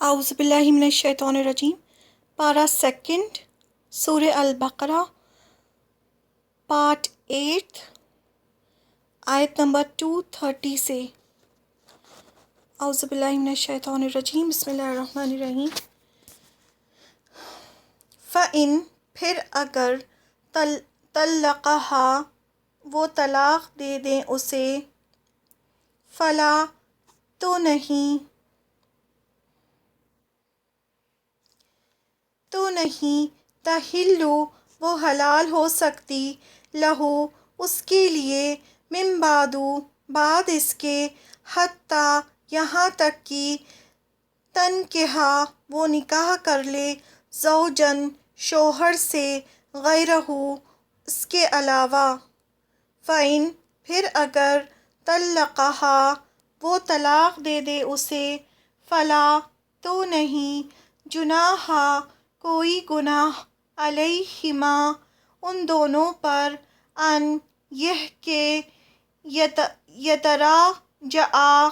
اعوذ باللہ من الشیطان الرجیم۔ پارہ سیکنڈ، سورہ البقرہ، پارٹ 8، آیت نمبر 230 سے۔ اعوذ باللہ من الشیطان الرجیم، بسم اللہ الرحمن الرحیم۔ فَإِن پھر اگر طلقہا وہ طلاق دے دیں اسے، فلا تو نہیں تحلو وہ حلال ہو سکتی، لہو اس کے لیے، من بعد اس کے، حتیٰ یہاں تک کہ تنکحہ وہ نکاح کر لے، زوجن شوہر سے، غیرہ اس کے علاوہ۔ فَإِن پھر اگر طلقہا وہ طلاق دے دے اسے، فلا تو نہیں، جناح کوئی گناہ، علیہما ان دونوں پر، ان یہ کہ یتراجعا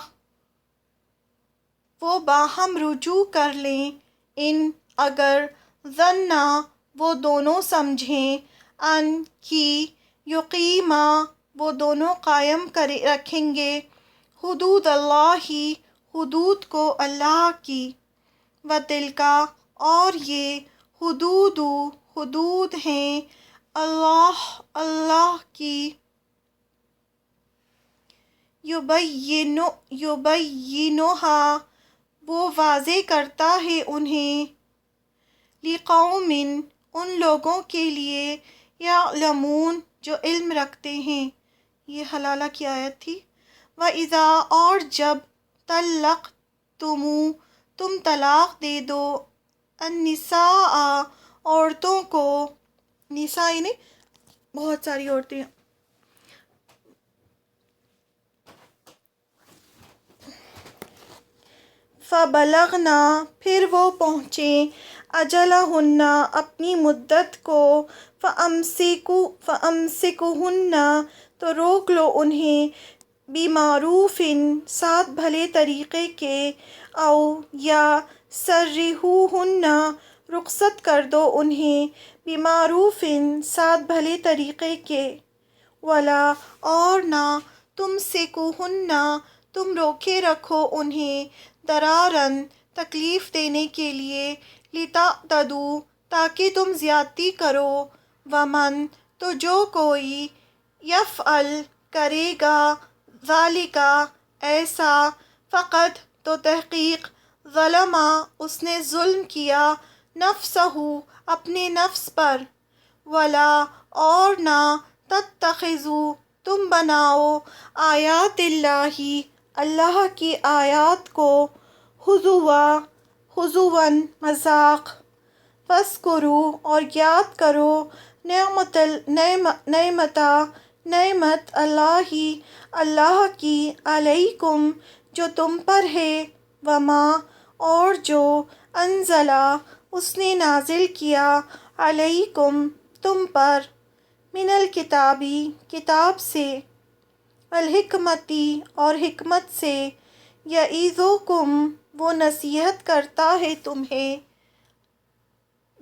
وہ باہم رجوع کر لیں، ان اگر ظنا وہ دونوں سمجھیں، ان کی یقیما وہ دونوں قائم رکھیں گے، حدود اللہ حدود کو اللہ کی، وتلکا اور یہ، حدود ہیں، اللہ کی، یبینھا وہ واضح کرتا ہے انہیں، لقوم ان لوگوں کے لیے، یعلمون جو علم رکھتے ہیں۔ یہ حلالہ کی آیت تھی۔ وَإِذَا اور جب طَلَّقْتُمُ تم طلاق دے دو، النساء عورتوں کو، نساء یعنی بہت ساری عورتیں، فَبَلَغْنَ پھر وہ پہنچیں، أَجَلَہُنَّ اپنی مدت کو، فَأَمْسِكُوهُنَّ تو روک لو انہیں، بِمَعْرُوفٍ ساتھ بھلے طریقے کے، او یا سَرِّحُوهُنَّ رخصت کر دو انہیں، بِمَعْرُوفٍ ساتھ بھلے طریقے کے، وَلا اور نہ، تُمْسِكُوهُنَّ تم روکے رکھو انہیں، ضَرَارًا تکلیف دینے کے لیے، لِتَعْتَدُوا تاکہ تم زیادتی کرو، وَمَن تو جو کوئی، یفعل کرے گا، ذَلِکَ ایسا، فقط تو تحقیق، ظلم اس نے ظلم کیا، نفسہ اپنے نفس پر، ولا اور نہ، تتخذوا تم بناؤ، آیات اللہ اللہ کی آیات کو، ہزواً مذاق، فاذکروا اور یاد کرو، نعمت اللہ کی، علیکم جو تم پر ہے، وما اور جو، انزلہ اس نے نازل کیا، علیکم تم پر، من الکتاب کتاب سے، والحکمت اور حکمت سے، یعظکم وہ نصیحت کرتا ہے تمہیں،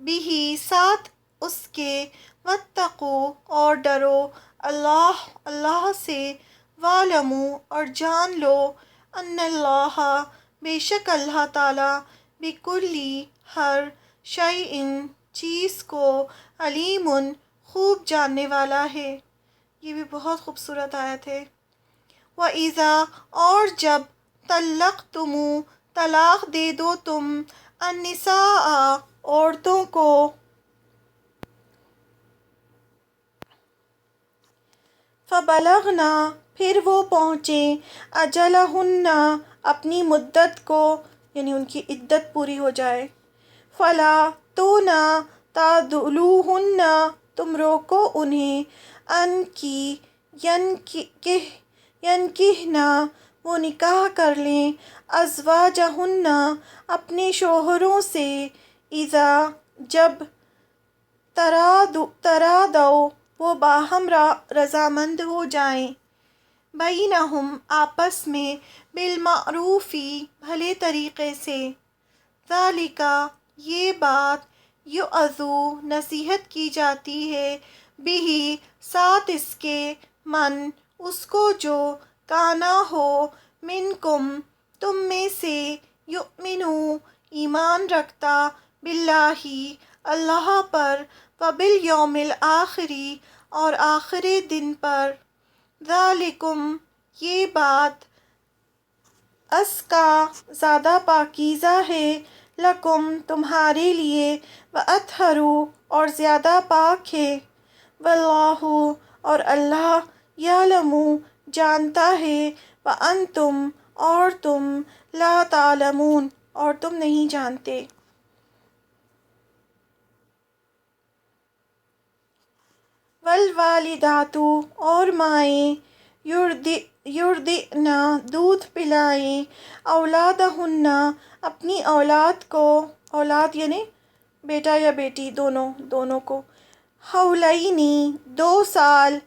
بہ ساتھ اس کے، واتقوا اور ڈرو، اللہ سے، واعلموا اور جان لو، ان اللہ بے شک اللہ تعالی، بکل ہر، شیء چیز کو، علیم خوب جاننے والا ہے۔ یہ بھی بہت خوبصورت آیت ہے۔ وَإِذَا اور جب طَلَّقْتُمُ طلاق دے دو تم، النساء عورتوں کو، فَبَلَغْنَ پھر وہ پہنچیں، أَجَلَہُنَّ اپنی مدت کو، یعنی ان کی عدت پوری ہو جائے، فَلَا تو نہ، تَعْضُلُوهُنَّ تم روکو انہیں، ان کی، ینکحن وہ نکاح کر لیں، ازواجہن اپنے شوہروں سے، اذا جب، ترادوا وہ باہم رضامند ہو جائیں، بینہم آپس میں، بالمعروف بھلے طریقے سے، ذالکا یہ بات، یعظو نصیحت کی جاتی ہے، بہی ساتھ اس کے، من اس کو جو، کانا ہو، منکم تم میں سے، یؤمنو ایمان رکھتا، باللہ اللہ پر، وبالیوم الآخری اور آخری دن پر، ذالکم یہ بات، ازکا زیادہ پاکیزہ ہے، لکم تمہارے لیے، واطہر اور زیادہ پاک ہے، واللہ اور اللہ، یعلم جانتا ہے، وانتم اور تم، لا تعلمون اور تم نہیں جانتے۔ والوالدات اور مائیں، یرضعن دودھ پلائیں، اولادہن اپنی اولاد کو، اولاد یعنی بیٹا یا بیٹی دونوں کو، حولینی 2 سال،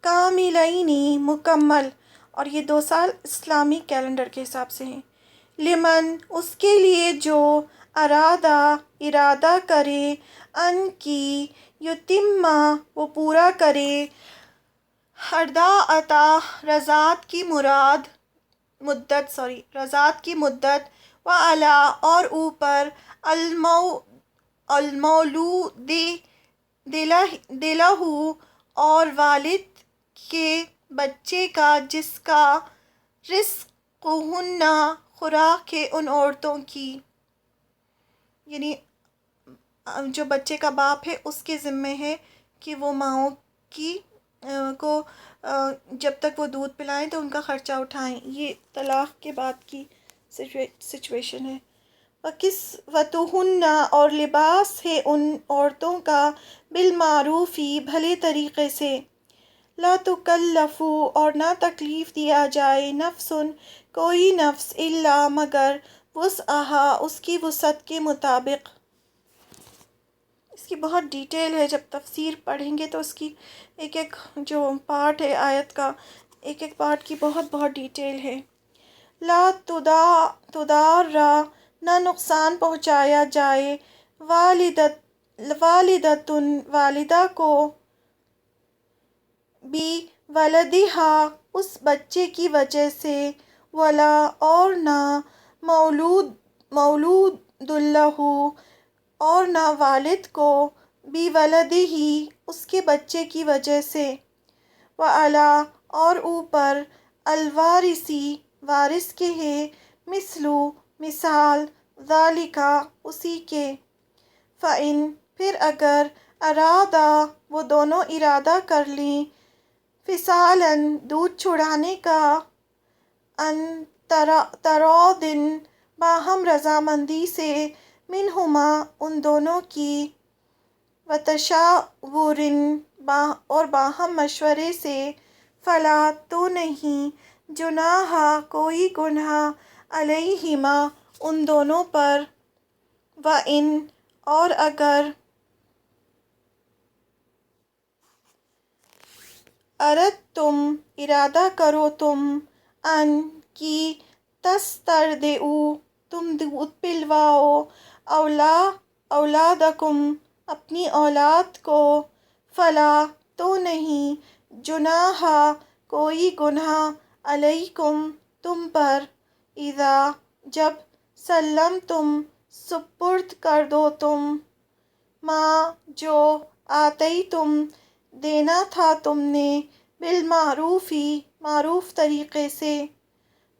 کاملینی مکمل، اور یہ 2 سال اسلامی کیلنڈر کے حساب سے ہیں، لمن اس کے لیے جو، ارادہ کرے، ان کی، یتیمہ وہ پورا کرے، الرضاعۃ رضاعت کی مدت، وعلی اور اوپر، المولود لہ اور والد کے بچے کا، جس کا، رزقہن خوراک ہے ان عورتوں کی، یعنی جو بچے کا باپ ہے اس کے ذمے ہے کہ وہ ماؤں کی کو جب تک وہ دودھ پلائیں تو ان کا خرچہ اٹھائیں۔ یہ طلاق کے بعد کی سچویشن ہے۔ وَكِسْوَتُهُنَّ اور لباس ہے ان عورتوں کا، بالمعروف بھلے طریقے سے، لا تکلف اور نہ تکلیف دیا جائے، نفس کوئی نفس، الا مگر، وسعہا اس کی وسعت کے مطابق۔ اس کی بہت ڈیٹیل ہے، جب تفسیر پڑھیں گے تو اس کی ایک ایک جو پارٹ ہے آیت کا، ایک ایک پارٹ کی بہت بہت ڈیٹیل ہے۔ لا تدار نہ نقصان پہنچایا جائے، والدتن والدہ کو، بی ولدہا اس بچے کی وجہ سے، ولا اور نہ، مولود لہ اور نہ والد کو، بی ولدہ اس کے بچے کی وجہ سے، وعلی اور اوپر، الوارثی وارث کے ہے، مثلو مثال، ذالکا اسی کے، فإن پھر اگر، ارادہ وہ دونوں ارادہ کر لیں، فصالاً دودھ چھڑانے کا، ان تراضٍ باہم رضامندی سے، منہما ان دونوں کی، وتشاور اور باہم مشورے سے، فلا تو نہیں، جناح کوئی گناہ، علیہما ان دونوں پر، وإن اور اگر، اردتم ارادہ کرو تم، ان کی، تسترضعوا تم دودھ پلواؤ، اولادکم اپنی اولاد کو، فلا تو نہیں، جناح کوئی گناہ، علیکم تم پر، اذا جب، سلمتم سپرد کر دو تم، ما جو، آتیتم دینا تھا تم نے، بالمعروف معروف طریقے سے،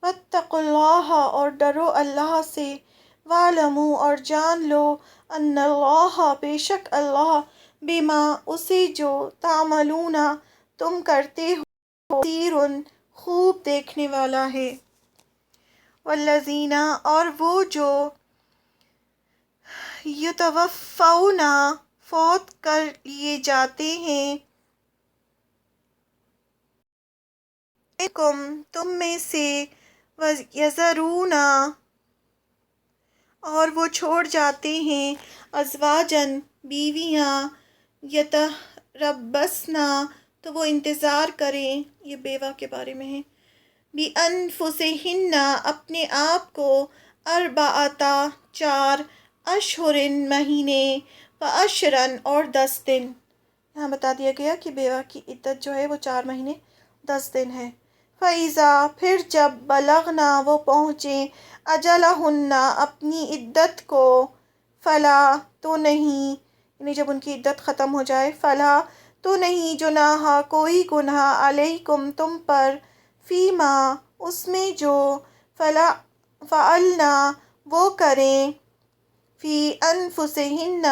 واتقوا اللہ اور ڈرو اللہ سے، واعلموا اور جان لو، ان اللہ بے شک اللہ، بما اسے جو، تعملون تم کرتے ہو، بصیر خوب دیکھنے والا ہے۔ والذین اور وہ جو، یتوفون فوت کر لیے جاتے ہیں، منکم تم میں سے، ویذرون اور وہ چھوڑ جاتے ہیں، ازواجاً بیویاں، یتربصن تو وہ انتظار کریں، یہ بیوہ کے بارے میں ہے، بانفسہن اپنے آپ کو، اربعتا 4، اشہرن مہینے، و اشرن اور 10 دن۔ یہاں بتا دیا گیا کہ بیوہ کی عدت جو ہے وہ 4 مہینے 10 دن ہے۔ فَإِذَا پھر جب بلغنا وہ پہنچیں اجلہن اپنی عدت کو، فلا تو نہیں، یعنی جب ان کی عدت ختم ہو جائے، فلا تو نہیں، جناح کوئی گناہ، علیکم تم پر، فیما اس میں جو، فعلنا وہ کریں، فی انفسہن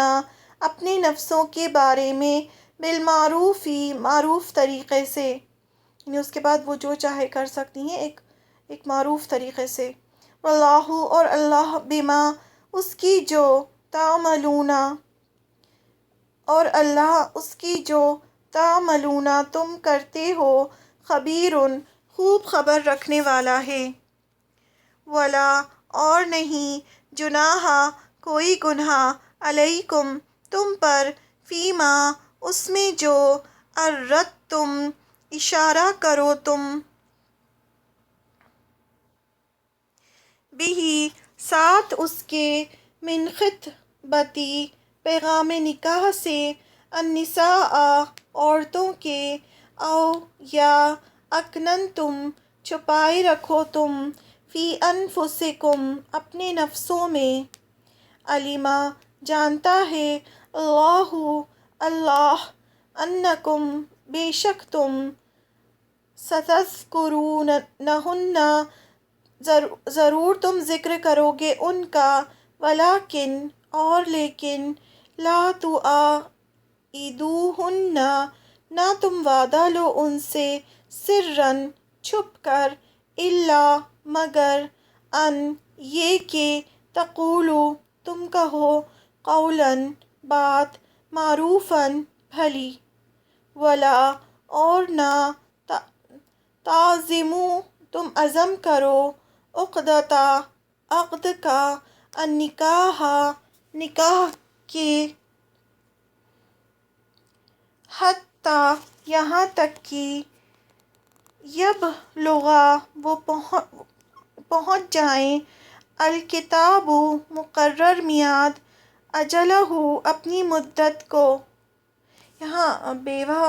اپنے نفسوں کے بارے میں، بالمعروفی معروف طریقے سے، یعنی اس کے بعد وہ جو چاہے کر سکتی ہیں ایک معروف طریقے سے۔ واللہ اور اللہ، بما اس کی جو، تعملون اور اللہ اس کی جو، تعملون تم کرتے ہو، خبیر خوب خبر رکھنے والا ہے۔ ولا اور نہیں، جناح کوئی گناہ، علیکم تم پر، فیما اس میں جو، عرضتم اشارہ کرو تم، بھی ساتھ اس کے، من خطبتی پیغام نکاح سے، النساء عورتوں کے، او یا اکننتم چھپائے رکھو تم، فی انفسکم اپنے نفسوں میں، علیما جانتا ہے، اللہ اللہ، انکم بے شک تم، ستذکرونہن ضرور تم ذکر کرو گے ان کا، ولیکن اور لیکن، لا تواعدوہن نہ تم وعدہ لو ان سے، سرًا چھپ کر، الا مگر، ان یہ کہ، تقولو تم کہو، قولاً بات، معروفاً بھلی، ولا اور نہ، تعزموا تم عزم کرو، عقد کا، النکاح نکاح کے، حتیٰ یہاں تک کہ، یبلغا وہ پہنچ جائیں، الکتاب مقرر میعاد، اجلہ اپنی مدت کو۔ یہاں بیوہ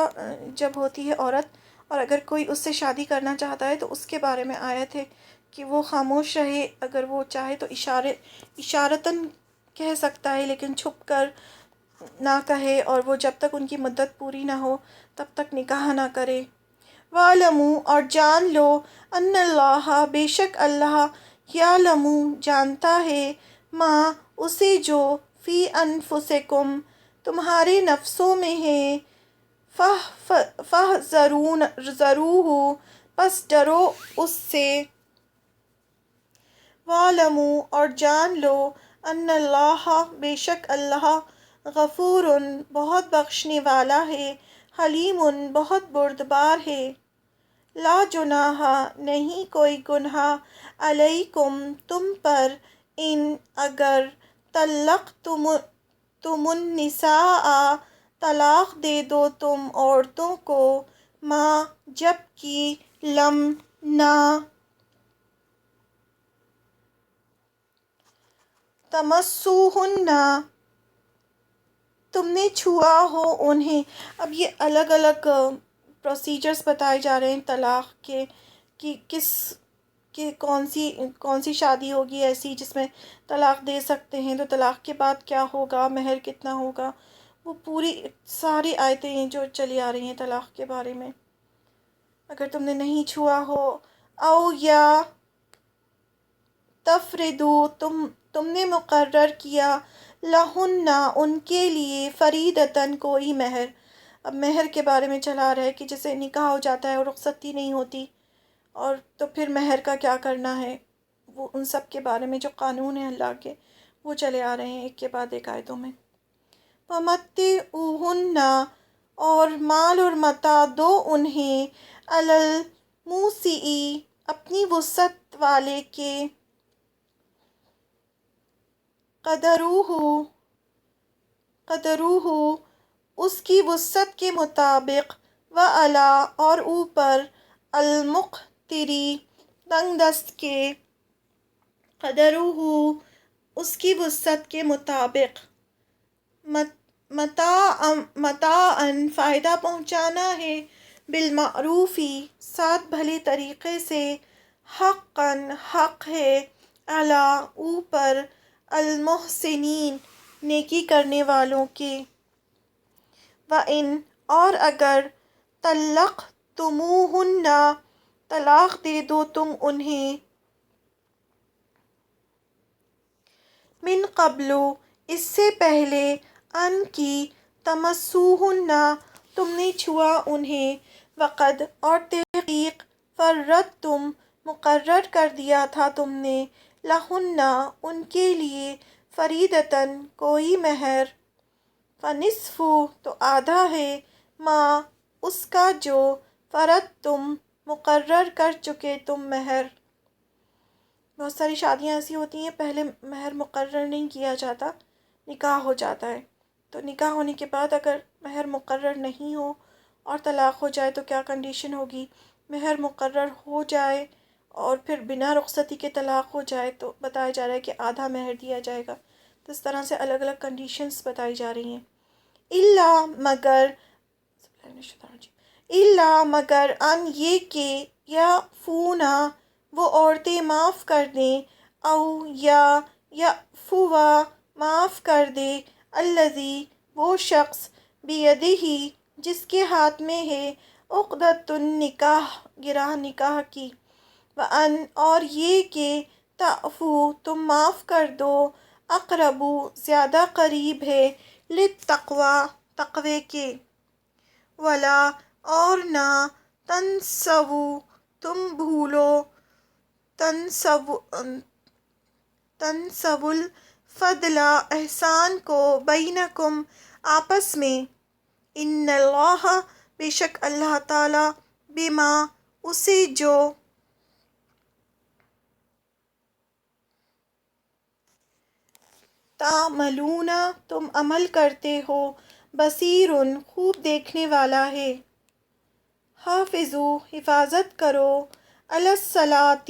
جب ہوتی ہے عورت، اور اگر کوئی اس سے شادی کرنا چاہتا ہے تو اس کے بارے میں آیت ہے کہ وہ خاموش رہے، اگر وہ چاہے تو اشارتاً کہہ سکتا ہے، لیکن چھپ کر نہ کہے، اور وہ جب تک ان کی مدت پوری نہ ہو تب تک نکاح نہ کرے۔ وَاعْلَمُوا اور جان لو، ان اللہ بے شک اللہ، یعلم جانتا ہے، ما اسے جو، فی انفسکم تمہارے نفسوں میں ہے، فاحذروہ پس ڈرو اس سے۔ وَاعْلَمُوا اور جان لو، ان اللہ بے شک اللہ، غفور بہت بخشنے والا ہے، حلیم بہت بردبار ہے۔ لا جناح نہیں کوئی گناہ، علیکم تم پر، ان اگر، طلقتم النساء طلاق دے دو تم عورتوں کو، ما جب کہ، لم نہ، تمسوہن تم نے چھوا ہو انہیں۔ اب یہ الگ الگ پروسیجرز بتائے جا رہے ہیں طلاق کے، کہ کون سی شادی ہوگی ایسی جس میں طلاق دے سکتے ہیں، تو طلاق کے بعد کیا ہوگا، مہر کتنا ہوگا، وہ پوری ساری آیتیں جو چلی آ رہی ہیں طلاق کے بارے میں۔ اگر تم نے نہیں چھوا ہو، او یا، تفردو تم نے مقرر کیا، لہن ان کے لیے، فریدتاً کوئی مہر۔ اب مہر کے بارے میں چلا رہا ہے کہ جیسے نکاح ہو جاتا ہے اور رخصتی نہیں ہوتی، اور تو پھر مہر کا کیا کرنا ہے، وہ ان سب کے بارے میں جو قانون ہیں اللہ کے، وہ چلے آ رہے ہیں ایک کے بعد ایک آیتوں میں۔ وَمَتِّعُوهُنَّ اور مال اور متاع دو انہیں، عَلَى الْمُوسِعِ اپنی وسعت والے کے، قدرہ اس کی وسعت کے مطابق، وَعَلَى اور اوپر، الْمُقْتِرِ تنگ دست کے، قدرہ اس کی وسعت کے مطابق، متاعً فائدہ پہنچانا ہے، بالمعروفی ساتھ بھلے طریقے سے، حقاً حق ہے، علی اوپر، المحسنین نیکی کرنے والوں کے، وَإِنْ اور اگر طلقتموہن طلاق دے دو تم انہیں، من قبل اس سے پہلے، ان کی تمسوہن تم نے چھوا انہیں، وقد اور تحقیق، فرضتم مقرر کر دیا تھا تم نے، لہن ان کے لیے، فریضۃً کوئی مہر، فنصف تو آدھا ہے، ما اس کا جو، فرضتم مقرر کر چکے تم مہر۔ بہت ساری شادیاں ایسی ہوتی ہیں پہلے مہر مقرر نہیں کیا جاتا، نکاح ہو جاتا ہے، تو نکاح ہونے کے بعد اگر مہر مقرر نہیں ہو اور طلاق ہو جائے تو کیا کنڈیشن ہوگی؟ مہر مقرر ہو جائے اور پھر بنا رخصتی کے طلاق ہو جائے تو بتایا جا رہا ہے کہ آدھا مہر دیا جائے گا۔ تو اس طرح سے الگ الگ کنڈیشنز بتائی جا رہی ہیں۔ الا مگر ان یہ کہ، یا فونا وہ عورتیں معاف کر دیں، او یا یعفو معاف کر دے، الذی وہ شخص، بیدہ جس کے ہاتھ میں ہے، عقدۃ النکاح گرہ نکاح کی، وان اور یہ کہ، تعفو تم معاف کر دو، اقرب زیادہ قریب ہے، للتقوی تقوی کے، ولا اور نہ، تنسوا تم بھولو، تنسوا الفضل احسان کو، بینکم آپس میں، ان اللہ بے شک اللہ تعالی، بما اسے جو، تعملون تم عمل کرتے ہو، بصیر خوب دیکھنے والا ہے۔ حافظوا حفاظت کرو، علی الصلاۃ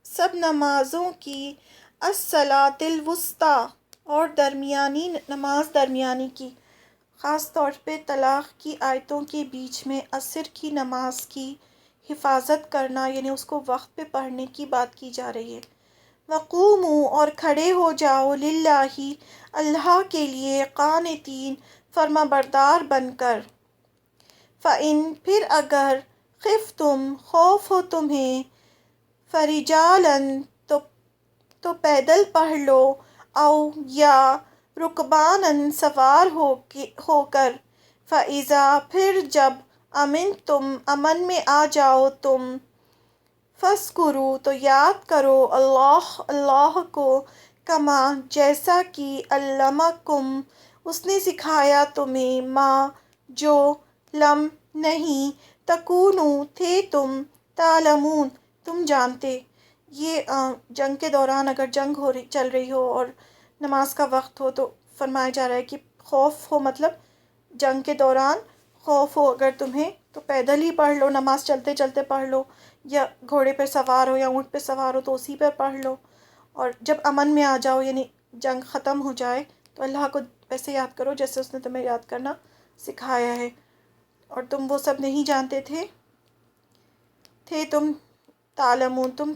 سب نمازوں کی، الصلاۃ الوسطیٰ اور درمیانی نماز درمیانی کی، خاص طور پہ طلاق کی آیتوں کے بیچ میں عصر کی نماز کی حفاظت کرنا، یعنی اس کو وقت پہ پڑھنے کی بات کی جا رہی ہے۔ وقوموا اور کھڑے ہو جاؤ، للہ اللہ کے لیے، قانتین فرما بردار بن کر، فإن پھر اگر، خفتم خوف ہو تمہیں، فرجالاً تو پیدل پڑھ لو، او یا رکباناً سوار ہو کر، فإذا پھر جب، امنتم امن میں آ جاؤ تم، فاذکروا تو یاد کرو، اللہ کو، کما جیسا کہ، علمکم اس نے سکھایا تمہیں، ما جو، لم نہیں، تکونوا تھے تم، تعلمون تم جانتے۔ یہ جنگ کے دوران اگر جنگ چل رہی ہو اور نماز کا وقت ہو تو فرمایا جا رہا ہے کہ خوف ہو، مطلب جنگ کے دوران خوف ہو اگر تمہیں تو پیدل ہی پڑھ لو، نماز چلتے چلتے پڑھ لو، یا گھوڑے پہ سوار ہو یا اونٹ پہ سوار ہو تو اسی پہ پڑھ لو، اور جب امن میں آ جاؤ یعنی جنگ ختم ہو جائے تو اللہ کو ویسے یاد کرو جیسے اس نے تمہیں یاد کرنا سکھایا ہے، اور تم وہ سب نہیں جانتے تھے تم، تعلمون تم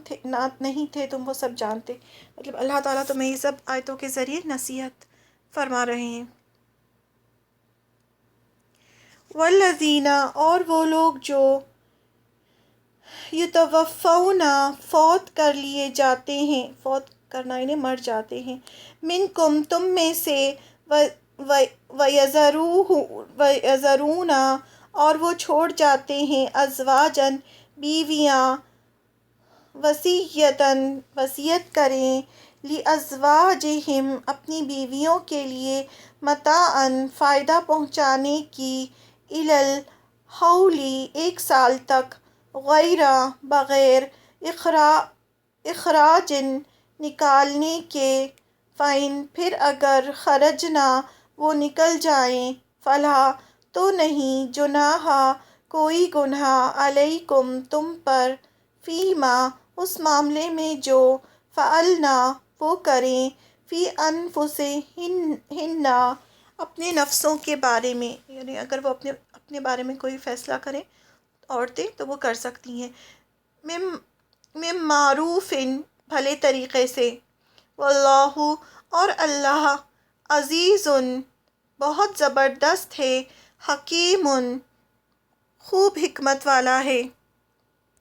نہیں تھے تم وہ سب جانتے، مطلب اللہ تعالیٰ تمہیں یہ سب آیتوں کے ذریعے نصیحت فرما رہے ہیں۔ والذین اور وہ لوگ جو، یتوفون فوت کر لیے جاتے ہیں، فوت کرنا یعنی مر جاتے ہیں، منکم تم میں سے، ویذرون اور وہ چھوڑ جاتے ہیں، ازواجاً بیویاں، وصیت کریں، لازواجہم اپنی بیویوں کے لیے، متاعً فائدہ پہنچانے کی، الی الحول ایک سال تک، غیر بغیر، اخراج نکالنے کے، فإن پھر اگر، خرجنا وہ نکل جائیں، فلا تو نہیں، جناح کوئی گناہ، علیکم تم پر، فیما اس معاملے میں جو، فعلنا وہ کریں، فی انفسہن اپنے نفسوں کے بارے میں، یعنی اگر وہ اپنے بارے میں کوئی فیصلہ کریں عورتیں تو وہ کر سکتی ہیں، من معروف بھلے طریقے سے، واللہ اور اللہ عزیز بہت زبردست ہے، حکیم خوب حکمت والا ہے۔